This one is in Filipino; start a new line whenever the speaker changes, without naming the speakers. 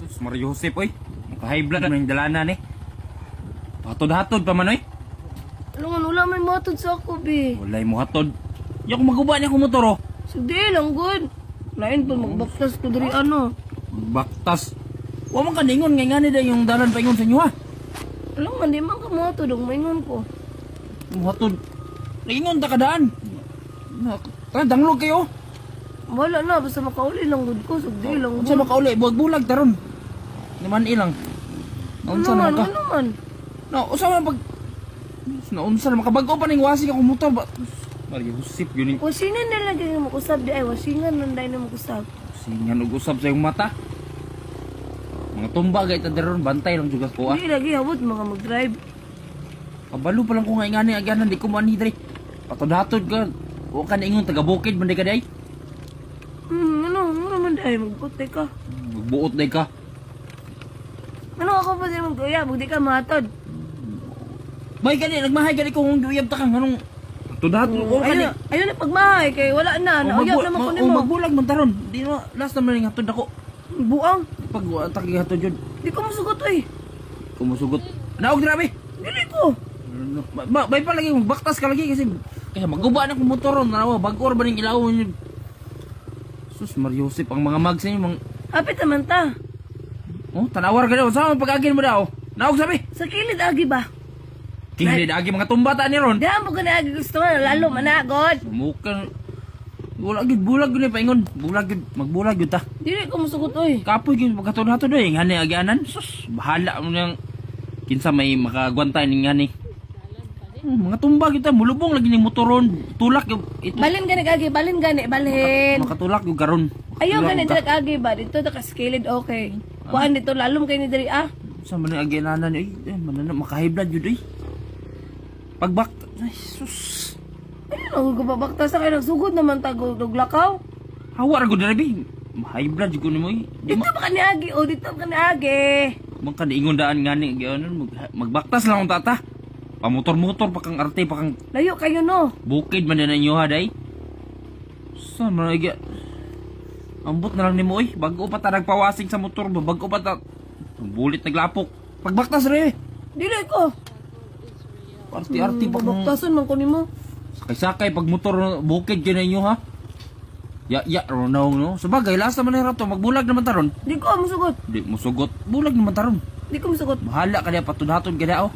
Sus, Mario Josep, oy. Maka-high blood naman yung dalanan, eh. Hatod-hatod pa man, oy.
Alam wala may matod sa ako, be.
Walay mo hatod. Yung maguba niya kung motor, oh.
Sige lang, good. Lain pa, magbaktas ko dari ano.
Baktas. Huwag mong kaningon, ngay nga nila yung dalan pa ingon sa inyo, ha.
Alam man, di man ka matod, ang maingon ko.
Hatod. Naingon ta kadaan. Danglog kayo.
Wala na, basta makauli lang, good ko. Sige lang,
Unsa makauli, bulag taron. Naman ilang. Naunsa na ka?
Ano man?
Unsa man pag naunsa na makabago pa ning wasig ako motor ba? Mario Josep yun.
Wasingan na lang ganyan mo kusab di ay, wasingan na dahil na mo kusab.
Singan og usab sa iyong mata. Mga tumba gay ta daron bantay lang juga ko, ah.
Hindi lagi hawot mga mag-drive.
Kabalo pa lang ko nga ingani agyanan di ko man hidre. Patod-hatod ka. O ka na ingon taga bukid man di ka day.
Ano man dahil magputay ka.
Magbuot day ka.
Ano ako pa siya mag-uyab, di ka matod.
Bay kani nagmahay kani ko kung guyab ta kang anong patod-hatod o kani.
Ayun na pagmahay kay wala na, nauyab naman ko
O
nimo.
magbulag man taron. Di no last naman ning hatod ako.
Buang,
Pag taki hatod jud.
di ko masugot oy.
Kumusugot. Naog grabe.
Dili ko.
Bay pa lagi magbaktas ka lagi kasi maguba na kong motor ron nawa bagor ba ning ilaw niyo. Sus Mario Josep ang mga mag sa inyo mga
Hapit naman ta.
oh tanawar ka daw sa pag-agin mo daw. Naog sabi.
Sa kilid agi ba?
Kini agi mga tumbata ni ron.
Di mo gani agi gusto nga, lalo managod.
Mukan wala gid bulag gid paingon. Bulag gid magbulag gid ta.
Dili ko masugot oy.
Kapoy gid pagkatod-hatod oy ngani agianan. Sus bahala mo nang kinsa may makagwantay ning ngani. Mga tumba kita mulubong lagi ning motoron tulak yung ito.
Balin gani agi, balin gani, balhin.
Makatulak yung karon.
Ayaw
Tulak
gani
ka.
direk agi ba? Dito ta ka skilled okay. Kuan dito lalom kay ni diri ah.
Sa man ang aginanan ay manana makahiblad jud ay. Pagbak ay sus.
Ano ko babakta sa kay nagsugod naman tagog lakaw.
Hawa ra gud bi. High blood jud ko nimo ay. Di
Dito ba kani agi o dito ba kani agi?
man kan ingon daan ngani gyunon magbaktas lang ang tata. Pamotor-motor pa kang arte pa kang
Layo kayo no.
bukid man na inyo ha day. Sa man ay ambot na lang nimo oy. Bago pa ta nagpawasig sa motor, bago pa ta bulit naglapok. Pagbaktas re.
Dili ko.
Arti-arti pa kang
Babaktason man ko nimo.
sakay-sakay pag motor bukid gyud ninyo ha. Ya ronaw no. Sabagay last naman na rato magbulag naman taron.
Di ko masugot.
Di mo sugot. Bulag naman taron.
Di ko masugot.
Bahala ka diya patudhaton ka diya oh.